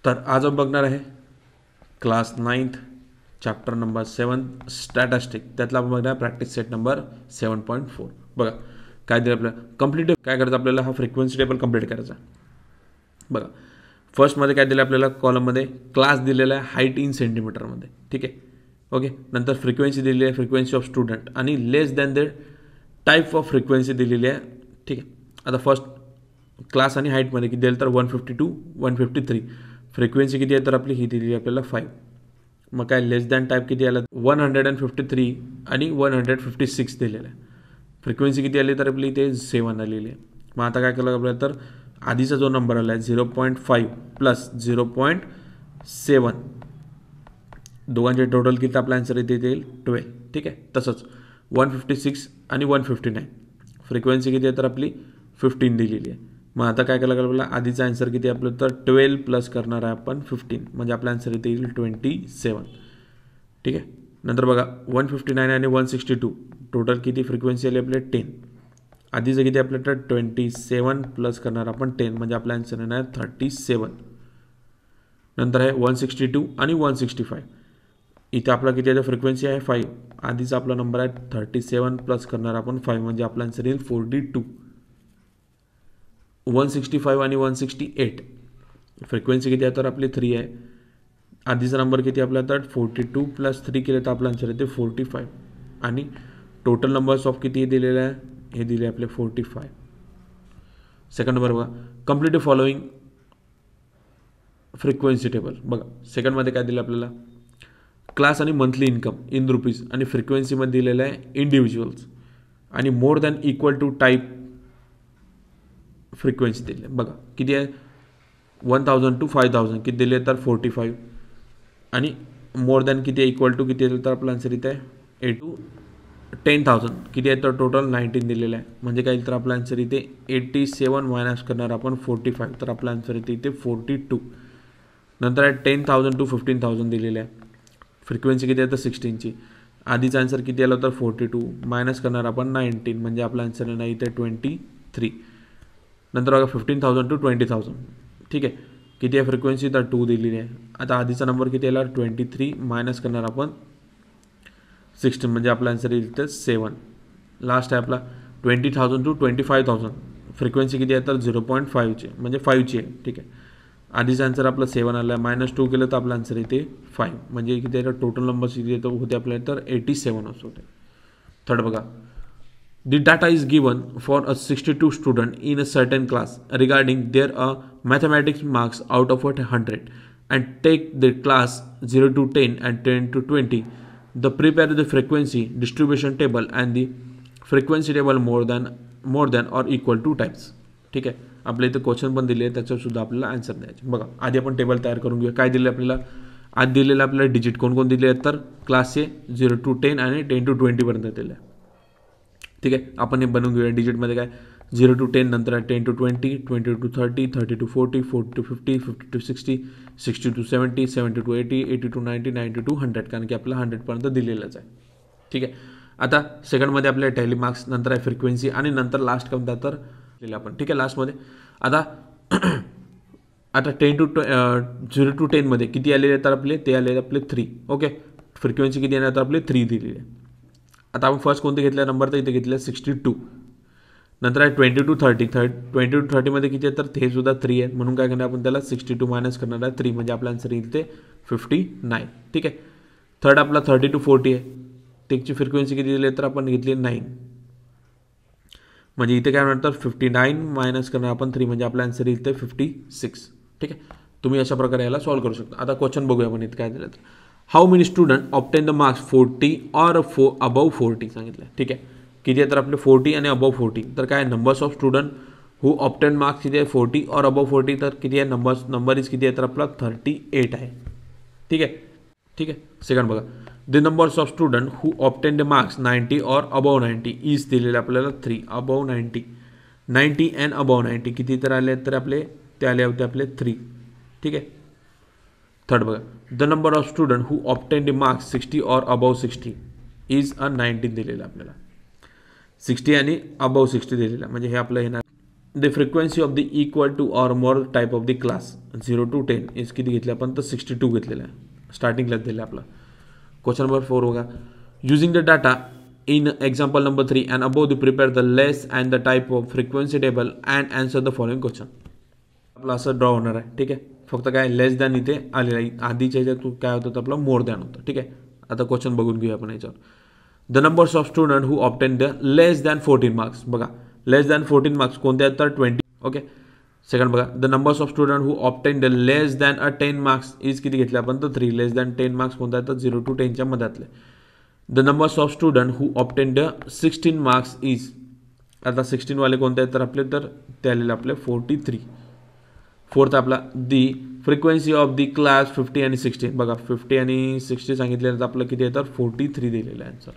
तर आज आपण बघणार आहे class 9th chapter number 7 statistic, त्यातला आपण बघणार प्रॅक्टिस सेट नंबर 7.4. बघा काय दिलं आपल्याला, कंप्लीट काय करायचं आपल्याला, हा फ्रिक्वेन्सी टेबल कंप्लीट करायचा. बघा फर्स्टमध्ये काय दिलं आपल्याला, कॉलममध्ये क्लास दिलेला आहे हाईट इन सेंटीमीटरमध्ये, ठीक आहे ओके. नंतर फ्रिक्वेन्सी दिलेली आहे, फ्रिक्वेन्सी ऑफ स्टुडंट, आणि less than the type of frequency दिलेली आहे, ठीक आहे. आता फर्स्ट क्लास आणि हाईटमध्ये किती दिलं तर 152 153, फ्रिक्वेन्सी किती आहे तर आपली ही दिलेली आपल्याला 5. मग काय लेस दॅन टाईप किती आला 153 आणि 156 दिलेलं आहे. फ्रिक्वेन्सी किती आली तर आपली इथे 7 आलेली आहे. मग आता काय केलं आपल्याला तर आधीचा जो नंबर आला आहे 0.5 प्लस 0.7, दोघांचे टोटल किती आपला आन्सर इथे येईल 12, ठीक आहे. तसंच 156 आणि 159, फ्रिक्वेन्सी किती आहे तर आपली 15 दिलेली आहे. मग आता काय करायला लागलं आपल्याला, आधीचा आन्सर किती आपलं तर 12 प्लस करणार आहे आपण 15, म्हणजे आपला आन्सर इथे येईल 27, ठीक आहे. नंतर बघा 159 आणि 162 टोटल किती फ्रिक्वेन्सी आली आपले 10, आधीचं किती आपलं तर 27 प्लस करणार आपण 10, म्हणजे आपला आन्सर येणार 37. नंतर आहे 162 आणि 165, इथे आपला किती आहे फ्रिक्वेन्सी आहे 5, आधीचा आपला नंबर आहे 37 प्लस करणार आपण 5, म्हणजे आपला आन्सर येईल 42. 165 आणि 168 फ्रिक्वेन्सी किती आहे तर आपली 3 आहे, आधीचा नंबर किती आपला तर 42 प्लस 3 केले तर आपला आन्सर येते 45, आणि टोटल नंबर्स ऑफ किती दिलेले आहे हे दिले आपले 45. सेकंड नंबर बघा, complete the following frequency table. बघा सेकंडमध्ये काय दिलं आपल्याला, क्लास आणि मंथली इन्कम इन रुपीज, आणि फ्रिक्वेन्सीमध्ये दिलेलं आहे इंडिव्हिज्युअल्स, आणि more than equal to type frequency दिली आहे. बघा किती आहे 1000 to 5000 किती दिले तर 45, आणि मोर दॅन किती आहे इक्वल टू किती दिलं तर आपला आन्सर इथे आहे 8 to 10,000 किती आहे तर टोटल 19 दिलेलं आहे, म्हणजे काय तर आपला आन्सर इथे 87 मायनस करणार आपण 45, तर आपला आन्सर इथे 42. नंतर आहे 10,000 to 15,000 दिलेलं आहे, फ्रिक्वेन्सी किती आहे तर 16ची, आधीचा आन्सर किती आला तर 42 मायनस करणार आपण 19, म्हणजे आपला आन्सर येणार इथे 23. नंतर बघा 15,000 to 20,000, ठीक आहे, किती आहे फ्रिक्वेन्सी तर 2 दिलेली आहे. आता आधीचा नंबर किती आला 23 मायनस करणार आपण 16, म्हणजे आपला आन्सर येईल तर 7. लास्ट आहे आपला 20,000 to 25,000, फ्रिक्वेन्सी किती आहे तर 0.5ची, म्हणजे 5ची आहे, ठीक आहे. आधीचा आन्सर आपला 7 आला आहे, -2 केलं तर आपला आन्सर येते 5, म्हणजे किती आहे टोटल नंबर्स किती येतो होते आपल्याला तर 87 असं होते. थर्ड बघा, the data is given for a 62 student in a certain class regarding their mathematics marks out of 100, and take the class 0 to 10 and 10 to 20. The prepare the frequency distribution table and the frequency table more than or equal to types. ठीक आहे, आपल्या इथे question पण दिले आहे, त्याच्यावर सुद्धा आपल्याला आन्सर द्यायचे. बघा आधी आपण टेबल तयार करून घेऊया. काय दिले आपल्याला, आज दिलेलं आपल्याला डिजिट कोण दिले आहेत तर क्लासचे 0 to 10 आणि 10 to 20 पर्यंत दिले आहे, ठीक आहे. आपण हे बनवून घेऊया. डिजिटमध्ये काय 0 to 10, नंतर आहे 10 to 20, 20 to 30, 30 to 40, 40 to 50, 50 to 60, 60 to 70, 70 to 80, 80 to 90, 90 to 100, कारण की आपल्याला 100पर्यंत दिलेलंच आहे, ठीक आहे. आता सेकंडमध्ये आपल्या टॅली मार्क्स, नंतर आहे फ्रिक्वेन्सी, आणि नंतर लास्ट कोणता तर दिलेलं आपण, ठीक आहे. लास्टमध्ये आता 10 to 0 to 10मध्ये किती आलेले तर आपले ते आलेले आपले 3, ओके. फ्रिक्वेन्सी किती येणार तर आपले 3 दिलेली आहे. आता आपण फर्स्ट कोणते घेतल्या नंबर तर इथे घेतलं 62. नंतर आहे 20 to 30, 20 to 30मध्ये किती आहे तर ते सुद्धा 3 आहेत, म्हणून काय करणार आपण त्याला 62 मायनस करणार आहे 3, म्हणजे आपला आन्सर येईल ते 59, ठीक आहे. थर्ड आपला 30 to 40 आहे, त्याची फ्रिक्वेन्सी किती दिली तर आपण घेतली 9, म्हणजे इथे काय म्हणणार तर 59 मायनस करणार आपण 3, म्हणजे आपला आन्सर येईल ते 56, ठीक आहे. तुम्ही अशा प्रकारे याला सॉल्व्ह करू शकता. आता क्वेश्चन बघूया आपण इथे काय दिलं तर, how many student obtain the marks 40 or above 40 सांगितलं, ठीक आहे. किती आहे तर आपले 40 आणि अबव 40, तर काय numbers of student who obtain marks किती आहे 40 ऑर अबव 40, तर किती आहे नंबर इज किती आहे तर आपला 38 आहे, ठीक आहे, ठीक आहे. सेकंड बघा, the numbers of student who obtain the marks 90 or above 90 is दिलेले आपल्याला 3, अबव 90 अँड अबव 90 किती तर आले तर आपले ते आले होते आपले 3, ठीक आहे. थर्ड बघा, the number of student who obtain the marks 60 or above 60 is 19 दिलेलं आपल्याला, 60 आणि अबव 60 दिलेलं, म्हणजे हे आपलं येणार the frequency of the equal to or more type of the class 0 to 10 is किती घेतले आपण तर 62 घेतलेलं आहे स्टार्टिंगलाच दिलं आपलं. क्वेश्चन नंबर 4 बघा. Using the data in example number 3 and above the prepare the less and the type of frequency table and answer the following question. आपलं असं ड्रॉ होणार आहे. ठीक आहे. फक्त काय लेस दॅन इथे आलेलं आहे. आधीच्या ह्याच्यात काय होतं तर आपलं मोर दॅन होतं. ठीक आहे. आता क्वेश्चन बघून घेऊया आपण याच्यावर. The numbers of student who obtain the less than 14 marks. बघा लेस दॅन 14 मार्क्स कोणते आहेत तर 20. ओके. सेकंड बघा. The numbers of student who obtain the less than 10 marks is किती घेतले आपण तर 3. लेस दॅन 10 मार्क्स कोणते आहेत तर 0 to 10च्या मधातले. The numbers of student who obtain the 16 marks is. आता 16 वाले कोणते आहेत तर आपले तर ते आलेले आपले 43. फोर्थ आपला दी फ्रिक्वेन्सी ऑफ दी क्लास 50 आणि 60. बघा 50 आणि 60 सांगितलेलं तर आपलं किती आहे तर 43 दिलेलं आहे आन्सर.